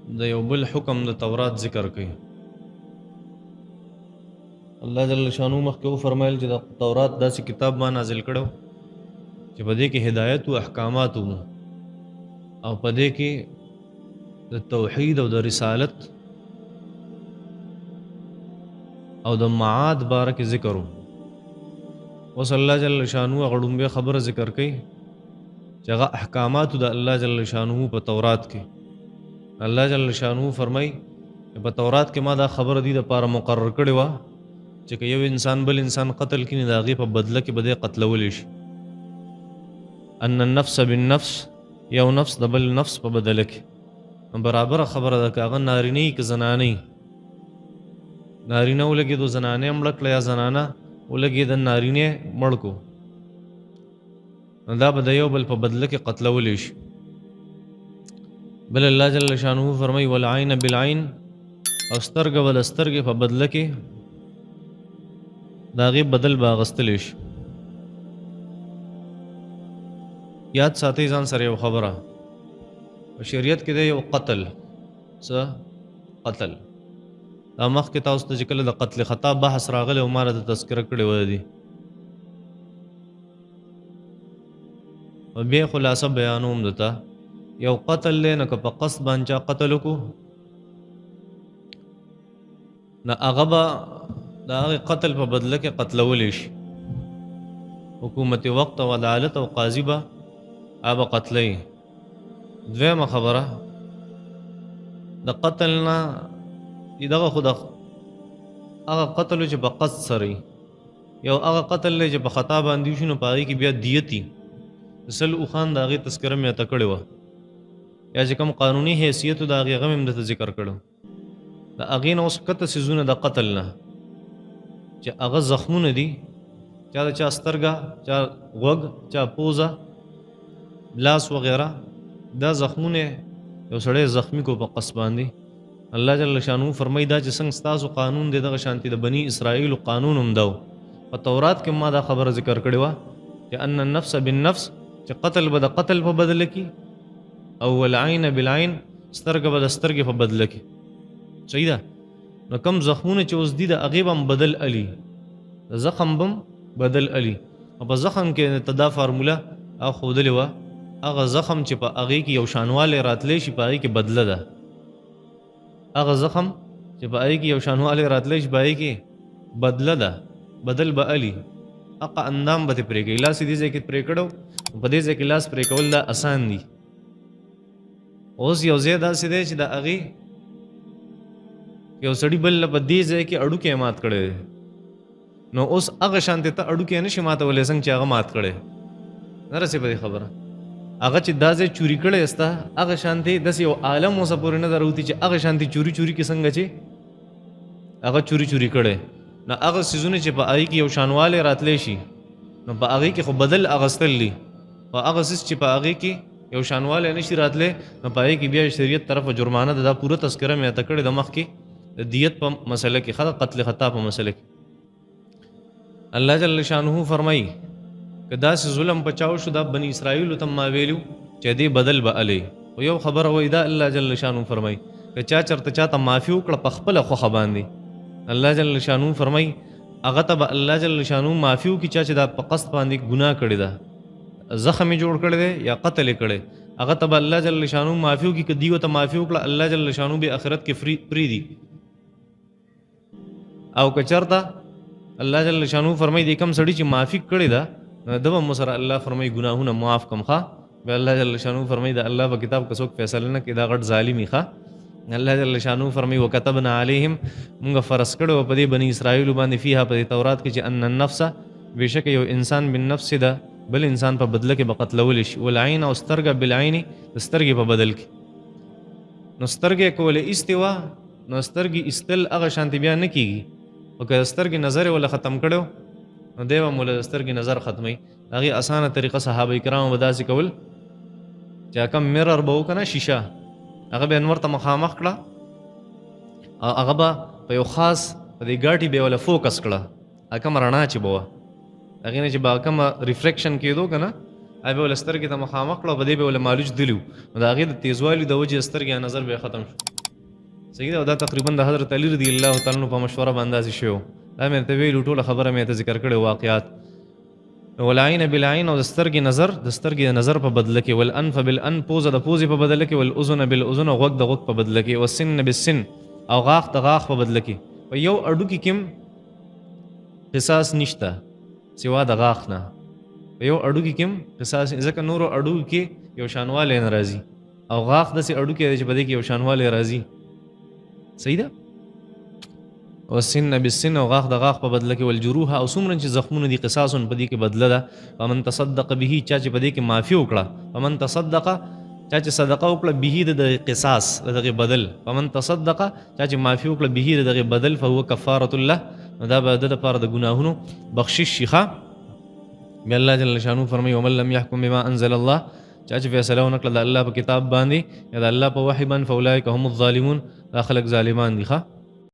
د یو بل حکم د تورات ذکر کوي. الله جل شانو مخکې وفرمایل چې د تورات داسې کتاب ما نازل کړو چې په دې کې هدایت او احکامات وو او په دې کې د توحید او د رسالت او د معاد باره کې ذکر وو. اوس الله جل شانو غړومبه خبره ذکر کوي چې هغه احکامات د الله جل شانو په تورات کې الله جل شانو فرمای په تورات کې ما دا خبره دي د پاره مقرر کړې و چې یو انسان بل انسان قتل کړي دا غي په بدله کې بده قتلول شي. ان النفس بالنفس یو نفس د بل نفس په بدله کې برابر خبره ده کاغه نارینه کې زنانه نارینه ولګي دو زنانه مړ کړه یا زنانه ولګي د نارینه مړ کو دا به د یو بل په بدله کې قتلول شي. بل الله جل شانه فرمای والعين بالعين او سترګه ول سترګه په بدله کې دا غي بدل باغستل شي. یاد ساتي ځان سره یو خبره شریعت کې د یو قتل څه قتل دا مخ کې تاسو ته ذکر د قتل خطا بحث راغله او ماره د تذکرہ کړي و دي او به خلاصه بیانوم دتا یو قتل لنه که په قصد باندې قتل کو نه هغه دا قتل په بدله کې قتلول شي. حکومت وقت او عدالت او قاضي به اب قتلې. دویمه خبره د قتلنا دغه خدا هغه قتل چې په قصد سره یو هغه قتل چې په خطا باندې شنو پاره کې بیا دیتی اصل او خان داغه تذکرہ مې تکړه و یا چې کوم قانوني حیثیت دا هغه غم د ذکر کړو دا هغه نو سکته سيزونه د قتل نه چې هغه زخمونه دي چا د چا سترګه چا غوږ چا پوزه لاس وغیرہ دا زخمونه یو سړی زخمی کو په قص باندې الله جل شانو فرمای دا چې څنګه تاسو قانون دی دغه شانتي د بنی اسرائیل قانون هم داو په تورات کې ما دا خبره ذکر کړې و چې ان النفس بالنفس چې قتل به د قتل په بدل کې او العين بالعين سترګه به د سترګې په بدل کې صحیح ده. نو کم زخمونه چې اوس دي د هغه هم بدل علي زخم بم بدل علي او په زخم کې تدا فارموله او خودلې و هغه زخم چې په هغه کې یو شانواله راتلې شي په هغه کې بدله ده هغه زخم چې په هغه کې یو شانواله راتلې شي په هغه کې بدله ده بدل به علي اقا اندام به پرې کې لاس دې ځکه پرې کړو په دې ځکه لاس پرې کول دا آسان دي. اوس یو زیاده سیده چې دا هغه یو سړی بل په دې ځکه اډو کې مات کړي نو اوس هغه شانته ته اډو کې نشي ماته ولې څنګه چې هغه مات کړي نه رسې په خبره هغه چې دازه چوری کړي استا هغه شانته د یو عالم اوسه پورې نه دروتی چې هغه شانته چوری کې څنګه چې هغه چوری کړي نو هغه سيزونه چې په آی کې یو شانواله راتلې شي نو په هغه کې خو بدل اغستل دي او هغه چې په هغه کې یو شانواله نشي راتلې نو په هغه کې بیا شریعت طرفه جرمانه دا پوره تذکرہ مې تکړه د مخ کې دیت په مسله کې خطا قتل خطا په مسله کې الله جل شانه فرمایي کدا سي ظلم بچاو شو د بني اسرائیل تم ما ویلو چې دې بدل به علي او یو خبر وای دا الله جل شانه فرمایي چې چا چرته چاته معافي وکړه په خپل خو باندې الله جل شانو فرمای هغه ته الله جل شانو معافیو کی چا چې دا په قصد باندې ګناه کړی دا زخم جوړ کړی دی یا قتل کړی هغه ته الله جل شانو معافیو کی کدیو ته معافیو کړه الله جل شانو به آخرت کې فری دی او کچرتا الله جل شانو فرمای دې کم سړی چې معافي کړی دا دغه مسره الله فرمای ګناهونه معاف کم ښا به الله جل شانو فرمای دا الله په کتاب کې څوک فیصله نه کړي دا غټ ظالمی ښا الله جل شانو فرمای وکتبنا علیهم موږ فرض کړو په دې بنی اسرائیل باندې فيها په تورات کې چې ان النفس بشک یو انسان بالنفس ده بل انسان په بدله کې بقتلول شي والعين او سترګه بالعين سترګې په بدل کې نو سترګې کوله استوا نو سترګې استل هغه شانتی بیا نه کیږي او که سترګې نظر ولا ختم کړو نو دیو مولا سترګې نظر ختمي هغه اسانه طریقه صحابه کرام وداسي کول چې کوم میرر به وکنه شیشه هغه به انور ته مخامخ کړه هغه به په یو خاص په دې ګاټي به ولا فوکس کړه هغه مرنا چې بوه هغه نه چې با کوم ریفلیکشن کېدو کنه هغه ول سترګې ته مخامخ کړه په دې به ول مالوج دلیو دا هغه د تیزوالي د وجه سترګې نظر به ختم شو صحیح ده. دا تقریبا د حضرت علی رضی الله تعالی عنہ په مشوره باندې شو. دا مې ته ویلو ټوله خبره مې ته ذکر کړې واقعات. والعین بالعین او د سترګې نظر د سترګې نظر په بدله کې، والانف بالانف پوزه د پوزې په بدله کې، والاذن بالاذن او غوږ د غوږ په بدله کې، والسن بالسن او غاښ د غاښ په بدله کې. په یو اډو کې کوم قصاص نشته سوا د غاښ نه. په یو اډو کې کوم قصاص، ځکه نورو اډو کې یو شانواله نه راځي او غاښ داسې اډو کې دی چې په دې کې یو شانواله راځي. صحیح ده. والسن بالسن او غاښ د غاښ په بدله کې، والجروح او څومره چې زخمونه دي قصاص په دې کې بدله ده. فمن تصدق به چا چې په دې کې معافي وکړه، فمن تصدق چا چې صدقه وکړه به د قصاص دغه بدل، فمن تصدق چا چې معافي وکړه به دغه بدل، فهو کفاره الله، دا به د لپاره د ګناهونو بخشش شيخه. بیا الله جل شانو فرمایي ومن لم يحكم بما انزل الله، چا چې فیصله ونکړه د الله په کتاب باندې یا د الله په وحی باندې، فاولئک هم الظالمون، دا خلک ظالمان دي ښه.